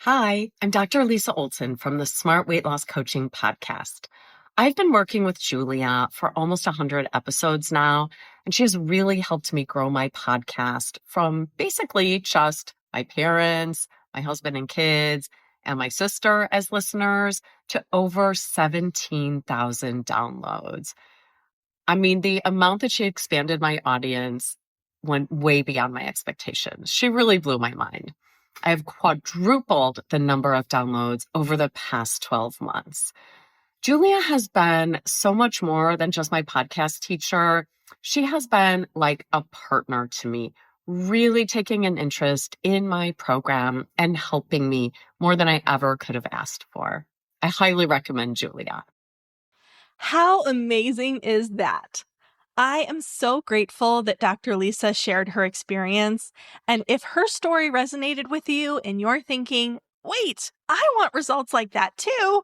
Hi, I'm Dr. Lisa Olson from the Smart Weight Loss Coaching Podcast. I've been working with Julia for almost 100 episodes now, and she has really helped me grow my podcast from basically just my parents, my husband and kids, and my sister as listeners to over 17,000 downloads. I mean, the amount that she expanded my audience went way beyond my expectations. She really blew my mind. I have quadrupled the number of downloads over the past 12 months. Julia has been so much more than just my podcast teacher. She has been like a partner to me, really taking an interest in my program and helping me more than I ever could have asked for. I highly recommend Julia. How amazing is that? I am so grateful that Dr. Lisa shared her experience. And if her story resonated with you and you're thinking, wait, I want results like that too,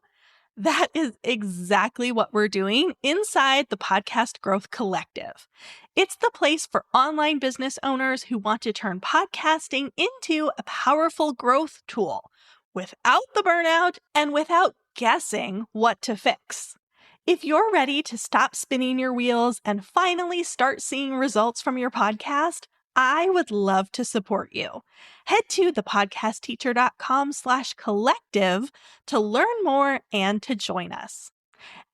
that is exactly what we're doing inside the Podcast Growth Collective. It's the place for online business owners who want to turn podcasting into a powerful growth tool without the burnout and without guessing what to fix. If you're ready to stop spinning your wheels and finally start seeing results from your podcast, I would love to support you. Head to thepodcastteacher.com/collective to learn more and to join us.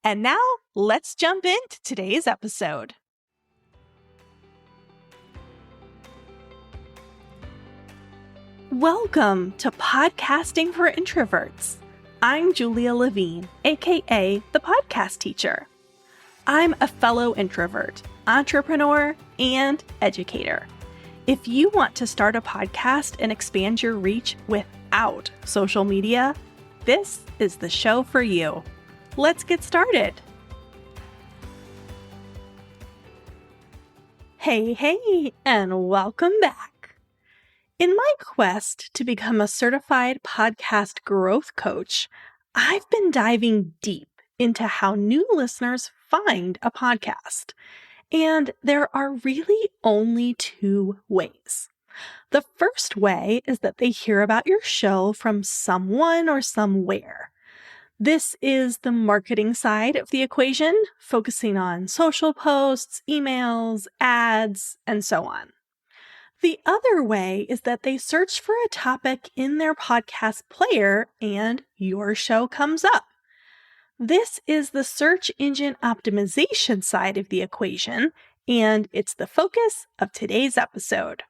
And now let's jump into today's episode. Welcome to Podcasting for Introverts. I'm Julia Levine, aka the Podcast Teacher. I'm a fellow introvert, entrepreneur, and educator. If you want to start a podcast and expand your reach without social media, this is the show for you. Let's get started. Hey, and welcome back. In my quest to become a certified podcast growth coach, I've been diving deep into how new listeners find a podcast. And there are really only two ways. The first way is that they hear about your show from someone or somewhere. This is the marketing side of the equation, focusing on social posts, emails, ads, and so on. The other way is that they search for a topic in their podcast player and your show comes up. This is the search engine optimization side of the equation, and it's the focus of today's episode.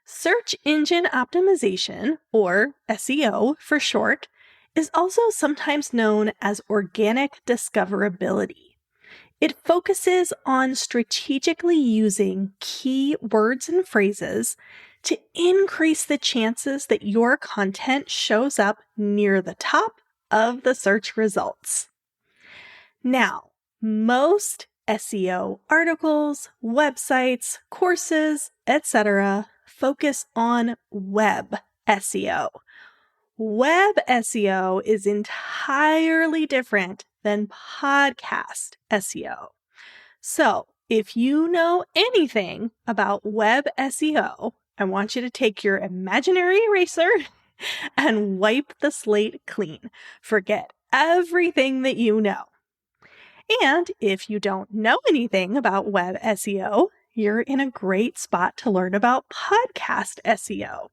Search engine optimization, or SEO for short, is also sometimes known as organic discoverability. It focuses on strategically using key words and phrases to increase the chances that your content shows up near the top of the search results. Now, most SEO articles, websites, courses, etc. focus on web SEO. Web SEO is entirely different than podcast SEO. So, if you know anything about web SEO, I want you to take your imaginary eraser and wipe the slate clean. Forget everything that you know. And if you don't know anything about web SEO, you're in a great spot to learn about podcast SEO.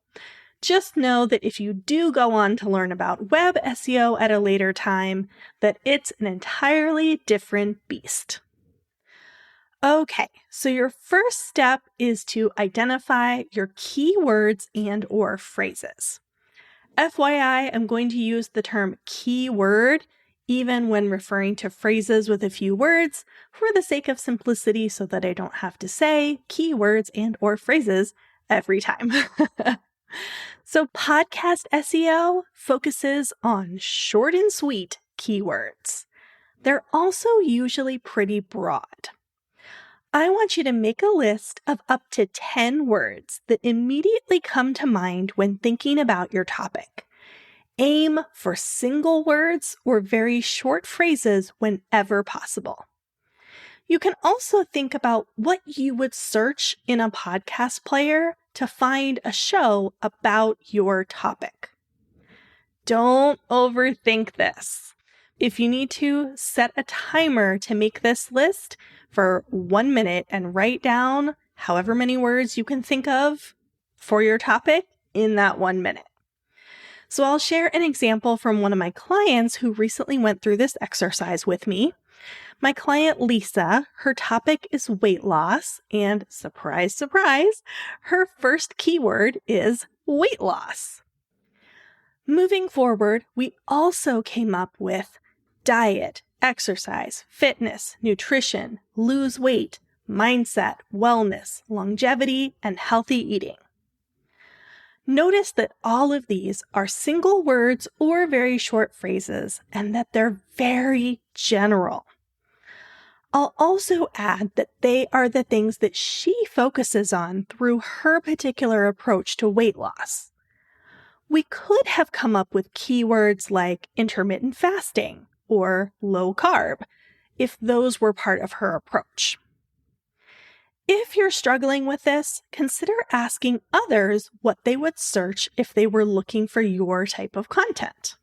Just know that if you do go on to learn about web SEO at a later time, that it's an entirely different beast. Okay, so your first step is to identify your keywords and or phrases. FYI, I'm going to use the term keyword even when referring to phrases with a few words for the sake of simplicity so that I don't have to say keywords and or phrases every time. So podcast SEO focuses on short and sweet keywords. They're also usually pretty broad. I want you to make a list of up to 10 words that immediately come to mind when thinking about your topic. Aim for single words or very short phrases whenever possible. You can also think about what you would search in a podcast player to find a show about your topic. don't overthink this. If you need to, set a timer to make this list for 1 minute and write down however many words you can think of for your topic in that 1 minute. So I'll share an example from one of my clients who recently went through this exercise with me. My client, Lisa, her topic is weight loss, and surprise, surprise, her first keyword is weight loss. Moving forward, we also came up with diet, exercise, fitness, nutrition, lose weight, mindset, wellness, longevity, and healthy eating. Notice that all of these are single words or very short phrases, and that they're very general. I'll also add that they are the things that she focuses on through her particular approach to weight loss. We could have come up with keywords like intermittent fasting or low carb if those were part of her approach. If you're struggling with this, consider asking others what they would search if they were looking for your type of content.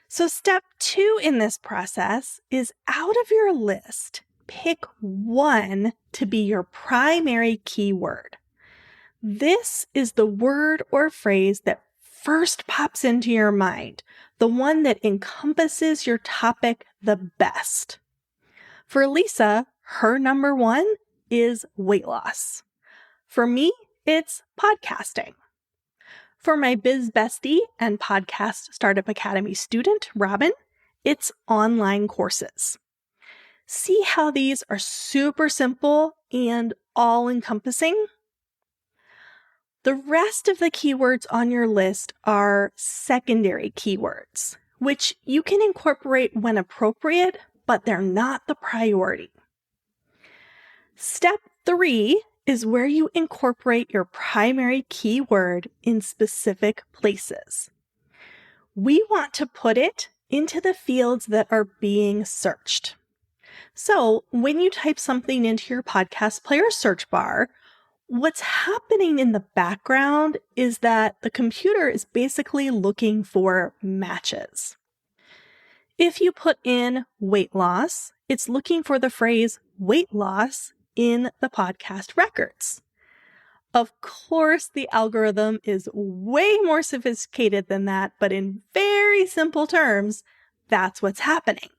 So step 2 in this process is, out of your list, pick one to be your primary keyword. This is the word or phrase that first pops into your mind, the one that encompasses your topic the best. For Lisa, her number 1 is weight loss. For me, it's podcasting. For my biz bestie and Podcast Startup Academy student, Robin, it's online courses. See how these are super simple and all-encompassing? The rest of the keywords on your list are secondary keywords, which you can incorporate when appropriate, but they're not the priority. Step 3 is where you incorporate your primary keyword in specific places. We want to put it into the fields that are being searched. So when you type something into your podcast player search bar, what's happening in the background is that the computer is basically looking for matches. If you put in weight loss, it's looking for the phrase weight loss in the podcast records. Of course, the algorithm is way more sophisticated than that, but in very simple terms, that's what's happening.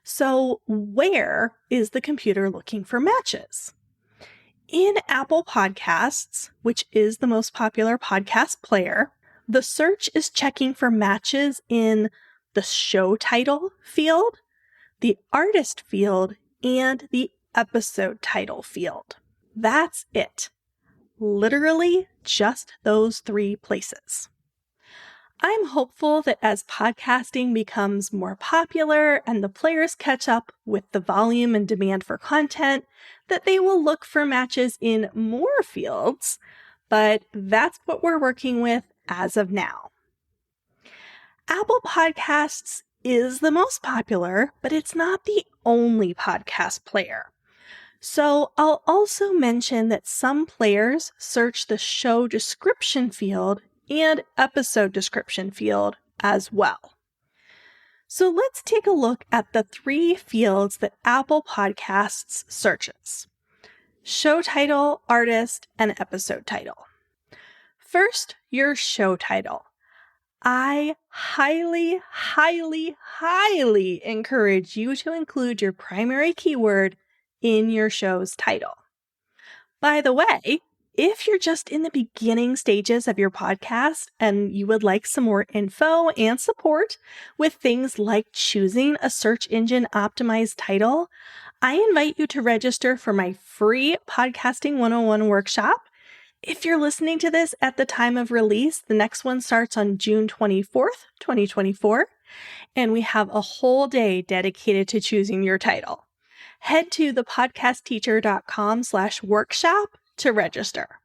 So where is the computer looking for matches? In Apple Podcasts, which is the most popular podcast player, the search is checking for matches in the show title field, the artist field, and the episode title field. That's it. Literally just those 3 places. I'm hopeful that as podcasting becomes more popular and the players catch up with the volume and demand for content, that they will look for matches in more fields, but that's what we're working with as of now. Apple Podcasts is the most popular, but it's not the only podcast player. So I'll also mention that some players search the show description field and episode description field as well. So let's take a look at the 3 fields that Apple Podcasts searches: show title, artist, and episode title. First, your show title. I highly, highly, highly encourage you to include your primary keyword in your show's title. By the way, if you're just in the beginning stages of your podcast and you would like some more info and support with things like choosing a search engine optimized title, I invite you to register for my free Podcasting 101 workshop. If you're listening to this at the time of release, the next one starts on June 24th, 2024, and we have a whole day dedicated to choosing your title. Head to thepodcastteacher.com/workshop to register.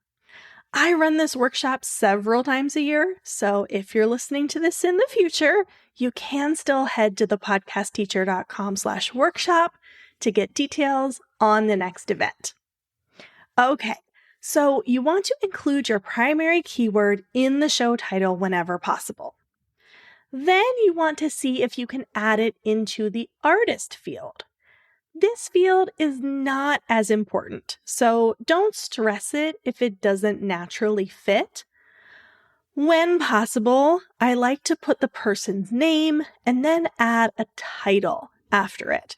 I run this workshop several times a year, so if you're listening to this in the future, you can still head to thepodcastteacher.com/workshop to get details on the next event. Okay, so you want to include your primary keyword in the show title whenever possible. Then you want to see if you can add it into the artist field. This field is not as important, so don't stress it if it doesn't naturally fit. When possible, I like to put the person's name and then add a title after it.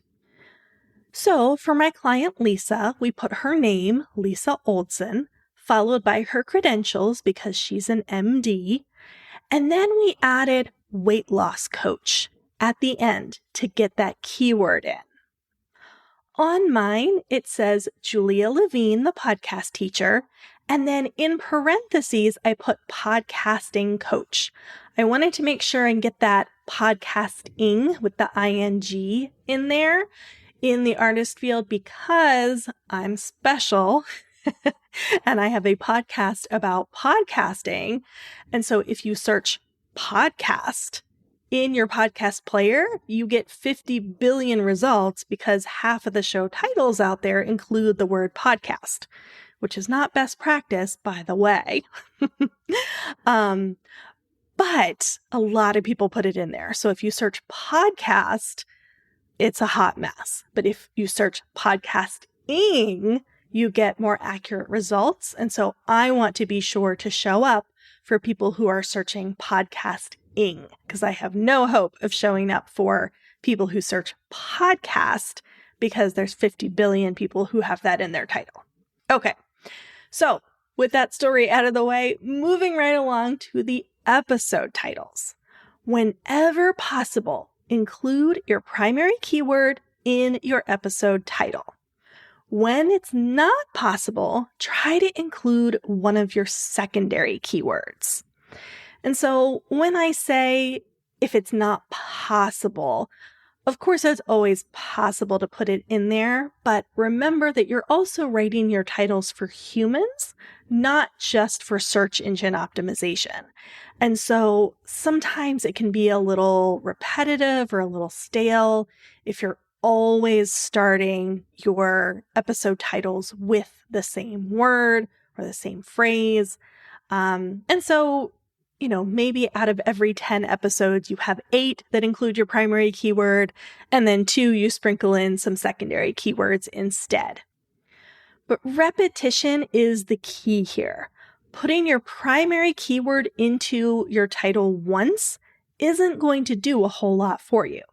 So for my client Lisa, we put her name, Lisa Oldson, followed by her credentials because she's an MD, and then we added weight loss coach at the end to get that keyword in. On mine, it says Julia Levine, the podcast teacher, and then in parentheses, I put podcasting coach. I wanted to make sure and get that podcasting with the ing in there in the artist field because I'm special and I have a podcast about podcasting. And so if you search podcast in your podcast player, you get 50 billion results because half of the show titles out there include the word podcast, which is not best practice, by the way. But a lot of people put it in there. So if you search podcast, it's a hot mess. But if you search podcasting, you get more accurate results. And so I want to be sure to show up for people who are searching podcasting because I have no hope of showing up for people who search podcast because there's 50 billion people who have that in their title. Okay. So with that story out of the way, moving right along to the episode titles. Whenever possible, include your primary keyword in your episode title. When it's not possible, try to include one of your secondary keywords. And so when I say if it's not possible, of course, it's always possible to put it in there, but remember that you're also writing your titles for humans, not just for search engine optimization. And so sometimes it can be a little repetitive or a little stale if you're always starting your episode titles with the same word or the same phrase. And so maybe out of every 10 episodes, you have 8 that include your primary keyword, and then 2 you sprinkle in some secondary keywords instead. But repetition is the key here. Putting your primary keyword into your title once isn't going to do a whole lot for you.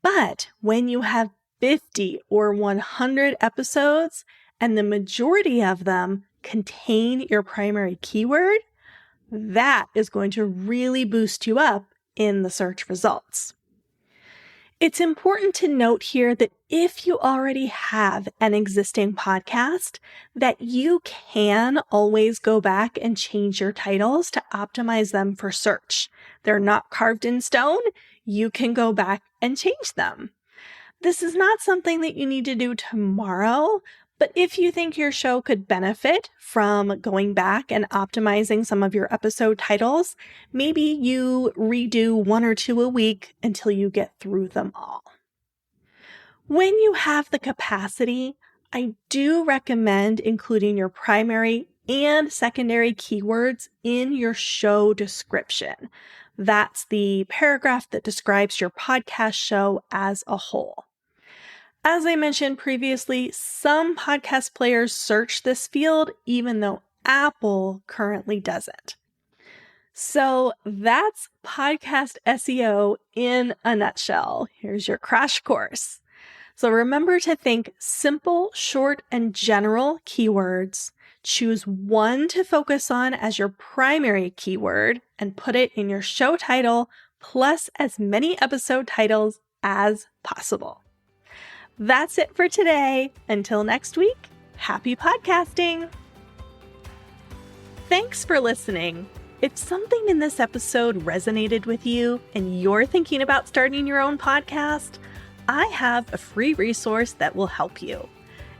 But when you have 50 or 100 episodes, and the majority of them contain your primary keyword, that is going to really boost you up in the search results. It's important to note here that if you already have an existing podcast, that you can always go back and change your titles to optimize them for search. They're not carved in stone. You can go back and change them. This is not something that you need to do tomorrow, but if you think your show could benefit from going back and optimizing some of your episode titles, maybe you redo 1 or 2 a week until you get through them all. When you have the capacity, I do recommend including your primary and secondary keywords in your show description. That's the paragraph that describes your podcast show as a whole. As I mentioned previously, some podcast players search this field, even though Apple currently doesn't. So that's podcast SEO in a nutshell. Here's your crash course. So remember to think simple, short, and general keywords. Choose one to focus on as your primary keyword and put it in your show title, plus as many episode titles as possible. That's it for today. Until next week, happy podcasting. Thanks for listening. If something in this episode resonated with you and you're thinking about starting your own podcast, I have a free resource that will help you.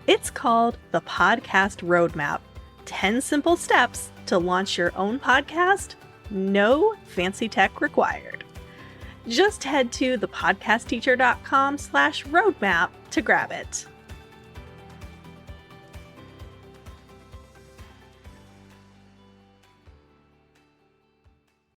It's called the Podcast Roadmap, 10 simple steps to launch your own podcast, no fancy tech required. Just head to thepodcastteacher.com/roadmap to grab it.